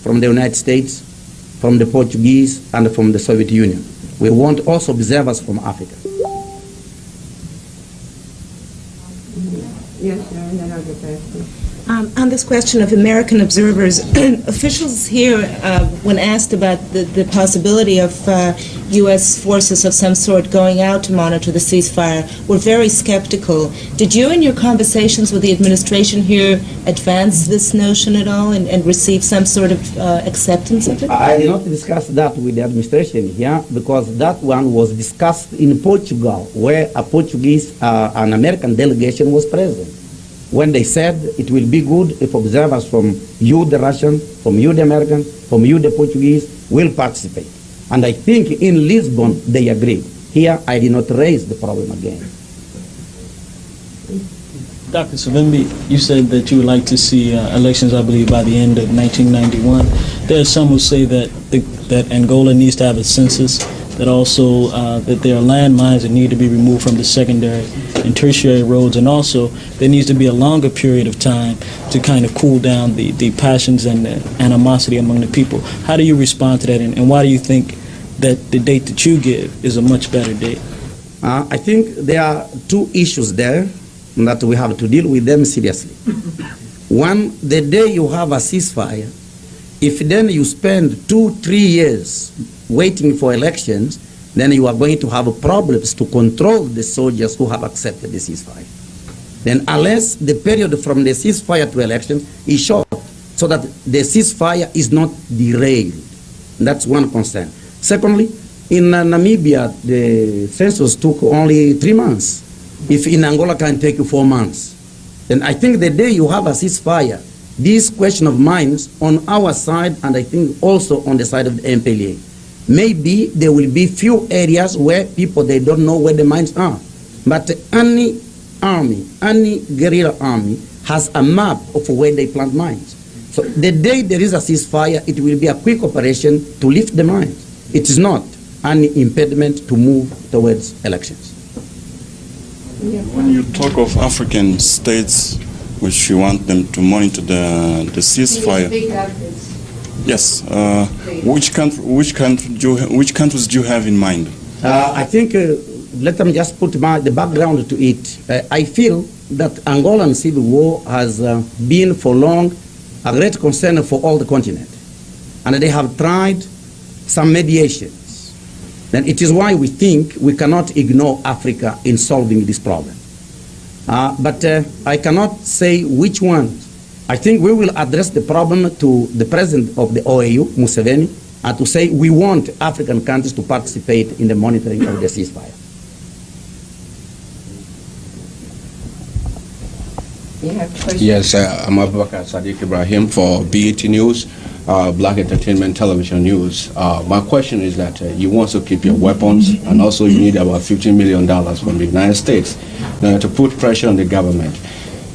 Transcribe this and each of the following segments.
from the United States, from the Portuguese, and from the Soviet Union. We want also observers from Africa. Yes, sir, and then I'll get back to you. On this question of American observers, officials here, when asked about the possibility of U.S. forces of some sort going out to monitor the ceasefire, were very skeptical. Did you, in your conversations with the administration here, advance this notion at all and receive some sort of acceptance of it? I did not discuss that with the administration here because that one was discussed in Portugal, where a Portuguese, an American delegation was present. When they said it will be good if observers from you, the Russian, from you, the American, from you, the Portuguese, will participate. And I think in Lisbon, they agreed. Here, I did not raise the problem again. Dr. Savimbi, you said that you would like to see elections, I believe, by the end of 1991. There are some who say that Angola needs to have a census, that also that there are landmines that need to be removed from the secondary and tertiary roads, and also there needs to be a longer period of time to kind of cool down the passions and the animosity among the people. How do you respond to that, and why do you think that the date that you give is a much better date? I think there are two issues there that we have to deal with them seriously. One, the day you have a ceasefire, if then you spend 2-3 years waiting for elections, then you are going to have problems to control the soldiers who have accepted the ceasefire. Then unless the period from the ceasefire to elections is short, so that the ceasefire is not derailed. That's one concern. Secondly, in Namibia, the census took only 3 months. If in Angola can take 4 months. Then I think the day you have a ceasefire, this question of mines on our side, and I think also on the side of the MPLA, maybe there will be few areas where people, they don't know where the mines are. But any army, any guerrilla army has a map of where they plant mines. So the day there is a ceasefire, it will be a quick operation to lift the mines. It is not an impediment to move towards elections. When you talk of African states which you want them to monitor the ceasefire, yes, which countries do you have in mind? I think let them just put the background to it. I feel that Angolan civil war has been for long a great concern for all the continent, and they have tried some mediations. Then it is why we think we cannot ignore Africa in solving this problem. But I cannot say which one. I think we will address the problem to the president of the OAU, Museveni, and to say we want African countries to participate in the monitoring of the ceasefire. Yes, I'm Abubakar Sadiq Ibrahim for BET News, Black Entertainment Television News. My question is that you want to keep your weapons, and also you need about $15 million from the United States to put pressure on the government.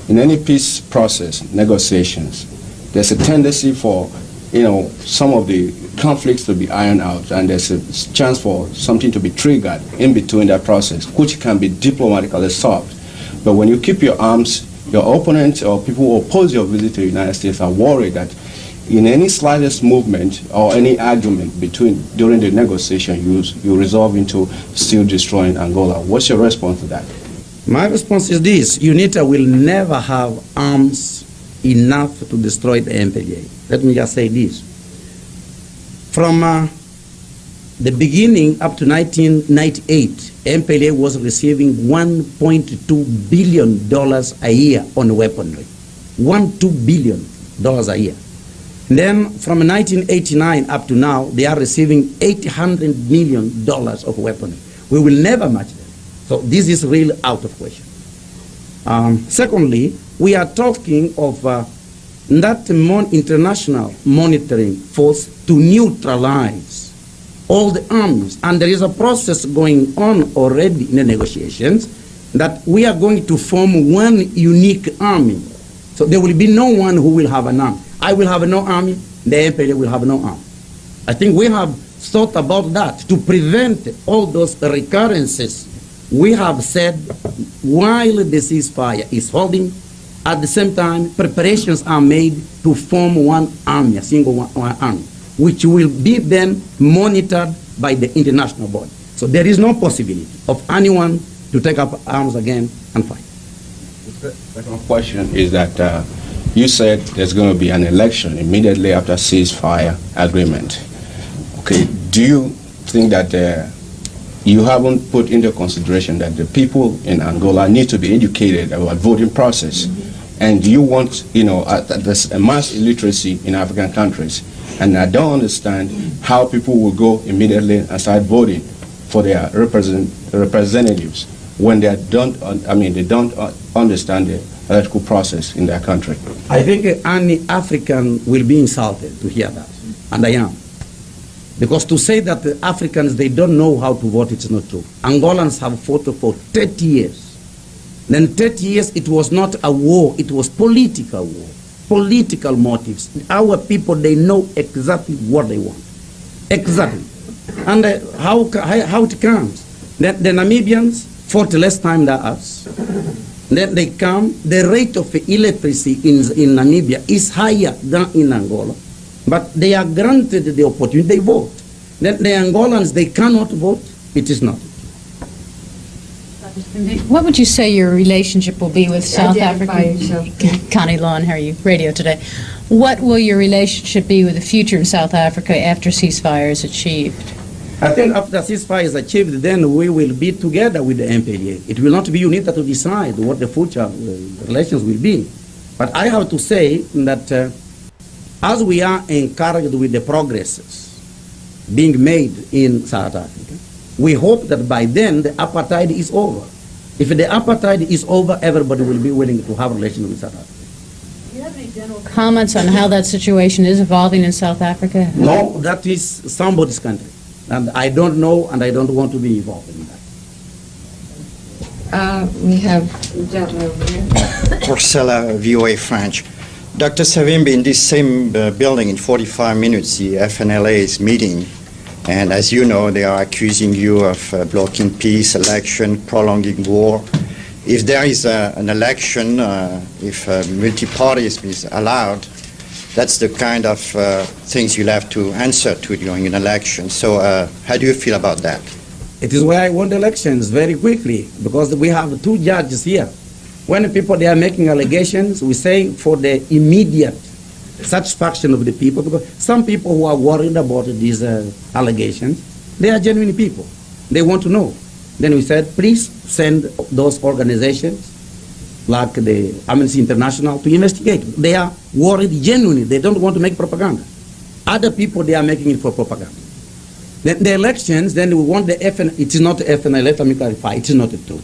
In any peace process, negotiations, there's a tendency for, some of the conflicts to be ironed out, and there's a chance for something to be triggered in between that process, which can be diplomatically solved. But when you keep your arms, your opponents or people who oppose your visit to the United States are worried that in any slightest movement or any argument during the negotiation, you resolve into still destroying Angola. What's your response to that? My response is this: UNITA will never have arms enough to destroy the MPLA. Let me just say this. From the beginning up to 1998, MPLA was receiving $1.2 billion a year on weaponry. $1.2 billion a year. Then from 1989 up to now, they are receiving $800 million of weaponry. We will never match them. So this is really out of question. Secondly, we are talking of that international monitoring force to neutralize all the arms. And there is a process going on already in the negotiations that we are going to form one unique army. So there will be no one who will have an army. I will have no army, the MPLA will have no army. I think we have thought about that to prevent all those recurrences. We have said while the ceasefire is holding, At the same time, preparations are made to form one army, a single one army, which will be then monitored by the international body. So there is no possibility of anyone to take up arms again and fight. The second question is that you said there's going to be an election immediately after ceasefire agreement. Okay, do you think that you haven't put into consideration that the people in Angola need to be educated about voting process? And do you want, there's a mass illiteracy in African countries, and I don't understand how people will go immediately and start voting for their representatives when they don't understand the electoral process in their country. I think any African will be insulted to hear that, and I am. Because to say that the Africans, they don't know how to vote, it's not true. Angolans have fought for 30 years. Then 30 years, it was not a war, it was political war, political motives. Our people, they know exactly what they want. Exactly. And how it comes. The Namibians fought less time than us. Then they come, the rate of illiteracy in Namibia is higher than in Angola. But they are granted the opportunity, they vote. Then the Angolans, they cannot vote, it is not. What would you say your relationship will be with South Identify Africa? yourself. Connie Lawn, how are you? Radio today. What will your relationship be with the future in South Africa after ceasefire is achieved? I think after ceasefire is achieved, then we will be together with the MPLA. It will not be UNITA to decide what the future relations will be. But I have to say that as we are encouraged with the progresses being made in South Africa, we hope that by then the apartheid is over. If the apartheid is over, everybody will be willing to have relations with South Africa. Do you have any general comments on how that situation is evolving in South Africa? No, that is somebody's country. And I don't know, and I don't want to be involved in that. We have a gentleman over here. Porcella, VOA French. Dr. Savimbi, in this same building in 45 minutes, the FNLA is meeting. And as you know, they are accusing you of blocking peace, election, prolonging war. If there is an election, if multi-partyism is allowed, that's the kind of things you'll have to answer to during an election. So how do you feel about that? It is why I want elections very quickly, because we have two judges here. When people they are making allegations, we say for the immediate satisfaction of the people, because some people who are worried about these allegations, they are genuine people. They want to know. Then we said, please send those organizations like the Amnesty International to investigate. They are worried genuinely. They don't want to make propaganda. Other people, they are making it for propaganda. Then the elections, then we want the FN, it is not FNLA, let me clarify, it is not true.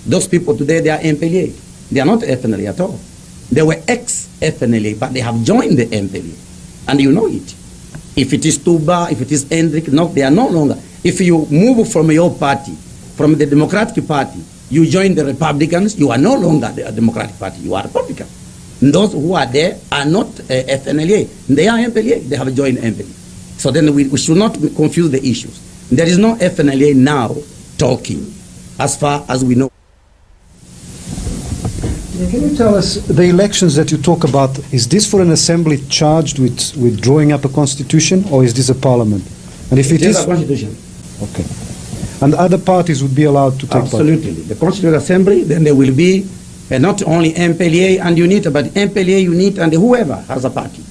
Those people today, they are MPLA. They are not FNLA at all. They were ex-FNLA, but they have joined the MPLA. And you know it. If it is Tuba, if it is Hendrik, no, they are no longer. If you move from your party, from the Democratic Party, you join the Republicans, you are no longer the Democratic Party, you are Republican. And those who are there are not FNLA, they are MPLA, they have joined MPLA. So then we should not confuse the issues. There is no FNLA now talking, as far as we know. Can you tell us, the elections that you talk about, is this for an assembly charged with drawing up a constitution, or is this a parliament? And if it is a constitution. Okay. And other parties would be allowed to take Absolutely. part? The Constitutional Assembly, then there will be not only MPLA and UNITA, but MPLA, UNITA, and whoever has a party.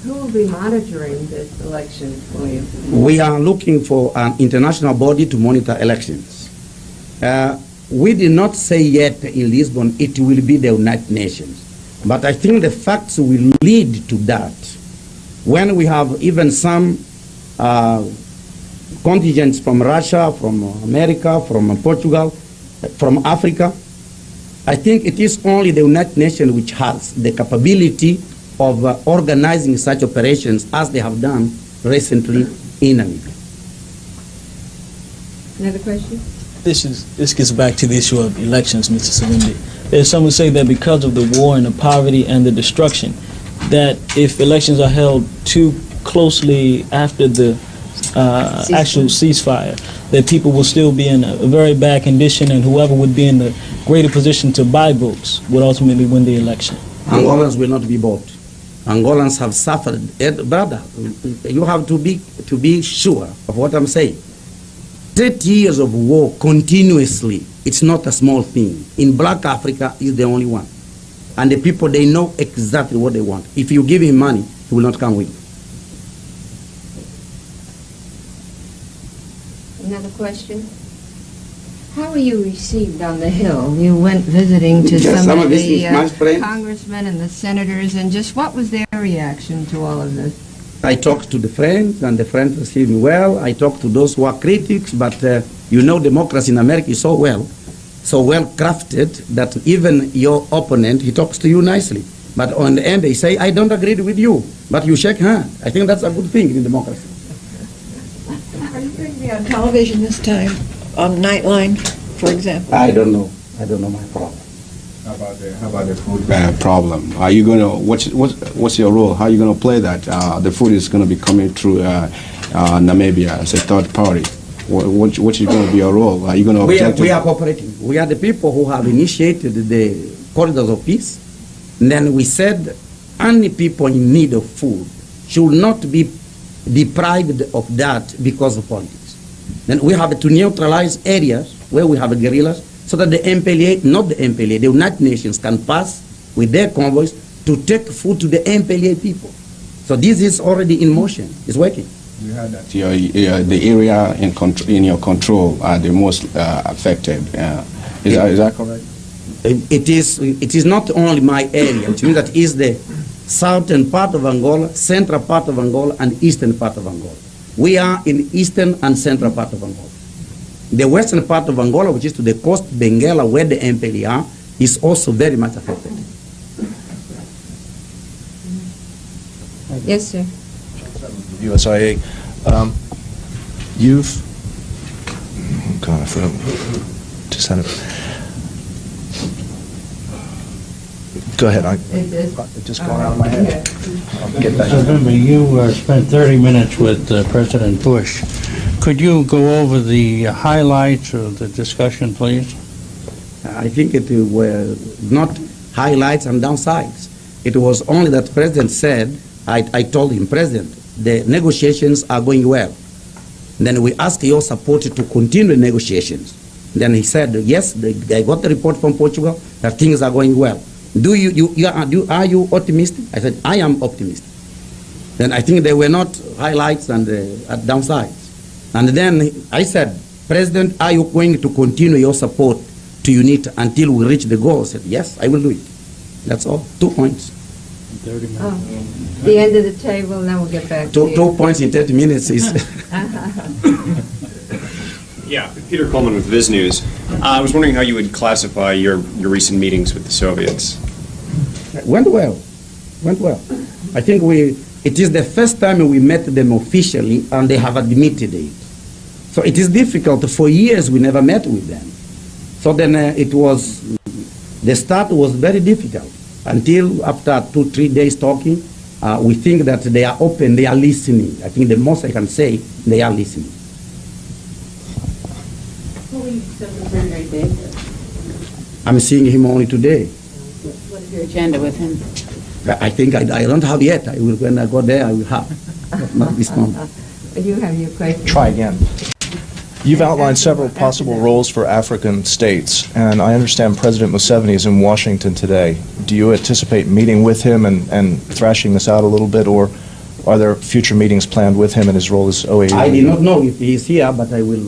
Who will be monitoring this election for you? We are looking for an international body to monitor elections. We did not say yet in Lisbon it will be the United Nations, but I think the facts will lead to that. When we have even some contingents from Russia, from America, from Portugal, from Africa, I think it is only the United Nations which has the capability of organizing such operations as they have done recently in Namibia. Another question? This gets back to the issue of elections, Mr. Savimbi. There's some who say that because of the war and the poverty and the destruction, that if elections are held too closely after the actual ceasefire, that people will still be in a very bad condition, and whoever would be in the greater position to buy votes would ultimately win the election. Angolans will not be bought. Angolans have suffered. Brother, you have to be sure of what I'm saying. 30 years of war continuously, it's not a small thing. In Black Africa, is the only one. And the people, they know exactly what they want. If you give him money, he will not come with you. Another question? How were you received on the Hill? You went visiting to Yes, some of this the is my friend. congressmen and the senators, and just what was their reaction to all of this? I talked to the friends, and the friends received me well. I talked to those who are critics, but you know democracy in America is so well crafted that even your opponent, he talks to you nicely. But on the end, they say, I don't agree with you, but you shake hands. I think that's a good thing in democracy. Are you going to be on television this time, on Nightline, for example? I don't know. I don't know my problem. How about the food problem? Are you going to, what's your role? How are you going to play that? The food is going to be coming through Namibia as a third party. What is going to be your role? Are you going to object? We are cooperating. We are the people who have initiated the corridors of peace. And then we said any people in need of food should not be deprived of that because of politics. Then we have to neutralize areas where we have guerrillas so that the MPLA, not the MPLA, the United Nations can pass with their convoys to take food to the MPLA people. So this is already in motion. It's working. You heard that the area in your control are the most affected. Is that correct? It is not only my area, which means that it is the southern part of Angola, central part of Angola, and eastern part of Angola. We are in eastern and central part of Angola. The western part of Angola, which is to the coast, Benguela, where the MPLA are, is also very much affected. Yes, sir. USIA. You've, oh God, I forgot. Just had it. Go ahead. It just gone out of my head. I'll get back. Savimbi, you spent 30 minutes with President Bush. Could you go over the highlights of the discussion, please? I think it were not highlights and downsides. It was only that President said, I told him, President, the negotiations are going well. Then we asked your support to continue the negotiations. Then he said, yes, I got the report from Portugal that things are going well. Are you optimistic? I said, I am optimistic. Then I think there were not highlights and downsides. And then I said, President, are you going to continue your support to UNITA until we reach the goal? I said, yes, I will do it. That's all. 2 points. 30 minutes. Oh, the end of the table, and then we'll get back to you. 2 points in 30 minutes is... Yeah, Peter Coleman with Viz News. I was wondering how you would classify your recent meetings with the Soviets. Went well. I think it is the first time we met them officially, and they have admitted it. So it is difficult. For years we never met with them. So then the start was very difficult until after 2-3 days talking, we think that they are open, they are listening. I think the most I can say, they are listening. I'm seeing him only today. What is your agenda with him? I think I don't have yet. I will, when I go there, I will have. But not this moment. You have your question. Try again. You've outlined several possible roles for African states, and I understand President Museveni is in Washington today. Do you anticipate meeting with him and thrashing this out a little bit, or are there future meetings planned with him and his role as OAU? I did not know if he is here, but I will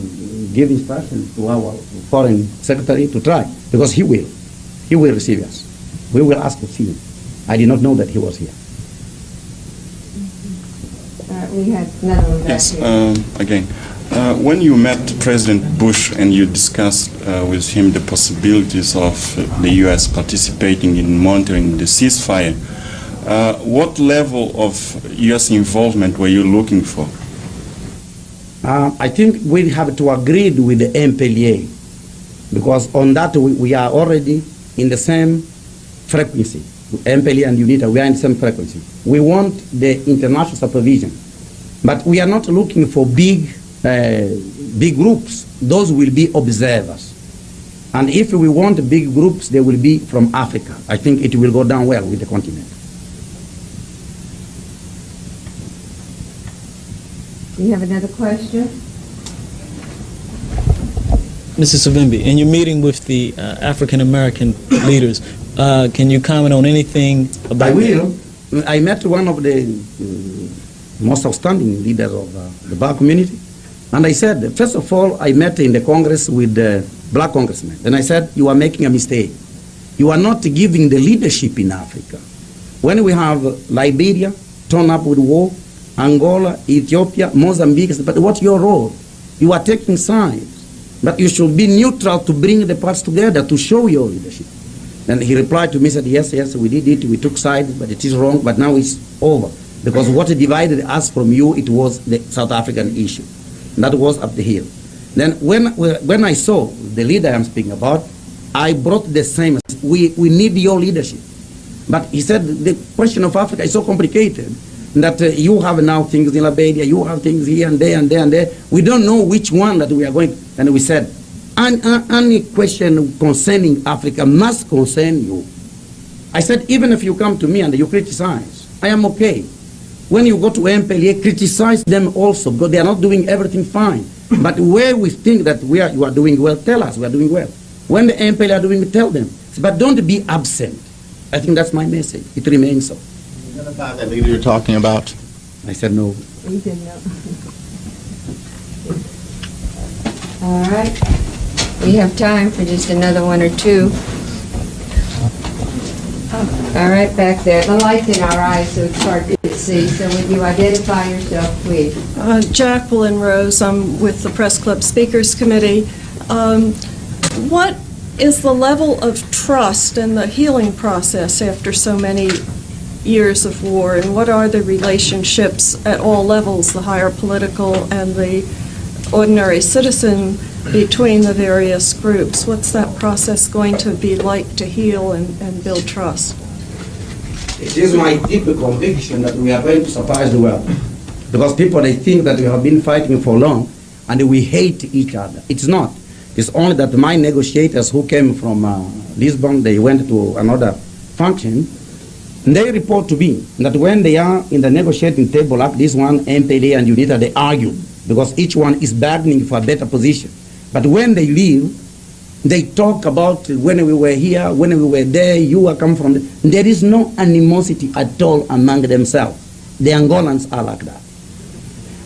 give instructions to our foreign secretary to try, because he will receive us. We will ask to see him. I did not know that he was here. We had another one back Yes, here. again. When you met President Bush and you discussed with him the possibilities of the U.S. participating in monitoring the ceasefire, what level of U.S. involvement were you looking for? I think we have to agree with the MPLA, because on that we are already in the same frequency. MPLA and UNITA, we are in the same frequency. We want the international supervision. But we are not looking for big groups. Those will be observers. And if we want big groups, they will be from Africa. I think it will go down well with the continent. Do you have another question? Mr. Savimbi, in your meeting with the African American leaders, can you comment on anything about? I will. I met one of the most outstanding leaders of the black community, and I said, first of all, I met in the Congress with the black congressmen, and I said, you are making a mistake. You are not giving the leadership in Africa. When we have Liberia torn up with war, Angola, Ethiopia, Mozambique, but what's your role? You are taking sides. But you should be neutral to bring the parts together to show your leadership. And he replied to me, said, yes, we did it, we took sides, but it is wrong, but now it's over. Because what divided us from you, it was the South African issue. And that was up the hill. Then when I saw the leader I'm speaking about, I brought the same, we need your leadership. But he said, the question of Africa is so complicated that you have now things in Liberia, you have things here and there and there and there. We don't know which one that we are going. And we said, any question concerning Africa must concern you. I said, even if you come to me and you criticize, I am okay. When you go to MPLA, criticize them also, because they are not doing everything fine. But where we think that you are doing well, tell us we are doing well. When the MPLA are doing it, tell them. But don't be absent. I think that's my message. It remains so. About that leader you're talking about? I said no. You didn't know. All right. We have time for just another one or two. All right, back there. The light's in our eyes, so it's hard to see. So would you identify yourself, please? Jacqueline Rose. I'm with the Press Club Speakers Committee. What is the level of trust in the healing process after so many years of war, and what are the relationships at all levels, the higher political and the ordinary citizen, between the various groups? What's that process going to be like to heal and build trust? It is my deep conviction that we are going to surprise the world. Because people, they think that we have been fighting for long and we hate each other. It's not. It's only that my negotiators who came from Lisbon, they went to another function, and they report to me that when they are in the negotiating table like this one, MPLA and UNITA, they argue because each one is bargaining for a better position. But when they leave, they talk about when we were here, when we were there, you are come from. There is no animosity at all among themselves. The Angolans are like that.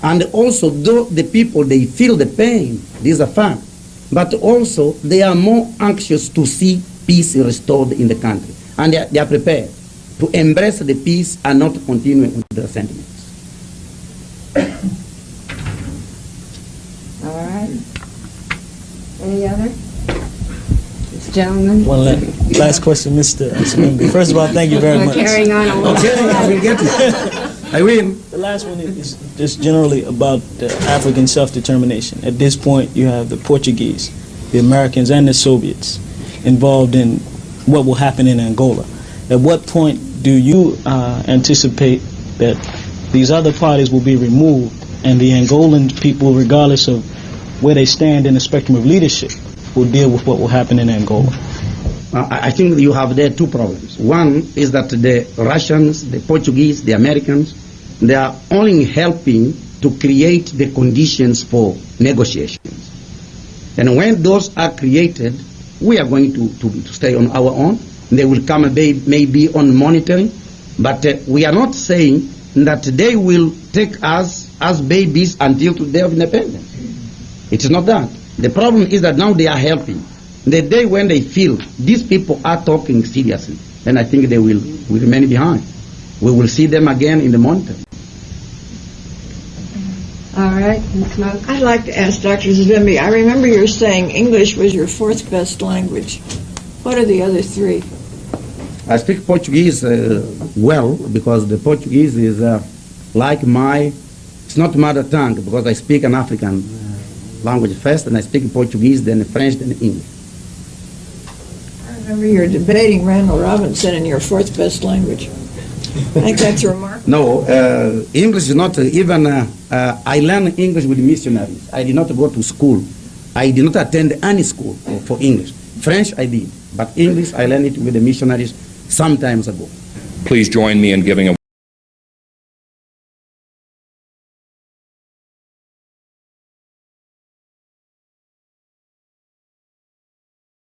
And also, though the people, they feel the pain, this is a fact, but also they are more anxious to see peace restored in the country. And they are prepared to embrace the peace and not continue with the sentiments. All right. Any other? This gentleman? One last question, Mr. Savimbi. First of all, thank you very much. We're carrying on a little. Okay, I will get it. I will. The last one is just generally about African self-determination. At this point, you have the Portuguese, the Americans, and the Soviets involved in what will happen in Angola. At what point do you anticipate that these other parties will be removed and the Angolan people, regardless of where they stand in the spectrum of leadership, will deal with what will happen in Angola? I think you have there two problems. One is that the Russians, the Portuguese, the Americans, they are only helping to create the conditions for negotiations. And when those are created, we are going to stay on our own. They will come maybe on monitoring, but we are not saying that they will take us as babies until the day of independence. It is not that. The problem is that now they are helping. The day when they feel these people are talking seriously, then I think they will remain behind. We will see them again in the monitoring. All right, Ms. Smoke. I'd like to ask Dr. Savimbi, I remember you saying English was your fourth best language. What are the other three? I speak Portuguese well, because the Portuguese is like it's not mother tongue, because I speak an African language first, and I speak Portuguese, then French, then English. I remember you're debating Randall Robinson in your fourth best language. I think that's remarkable. No, English is not even, I learned English with missionaries. I did not go to school. I did not attend any school for English. French I did, but English I learned it with the missionaries some times ago. Please join me in giving a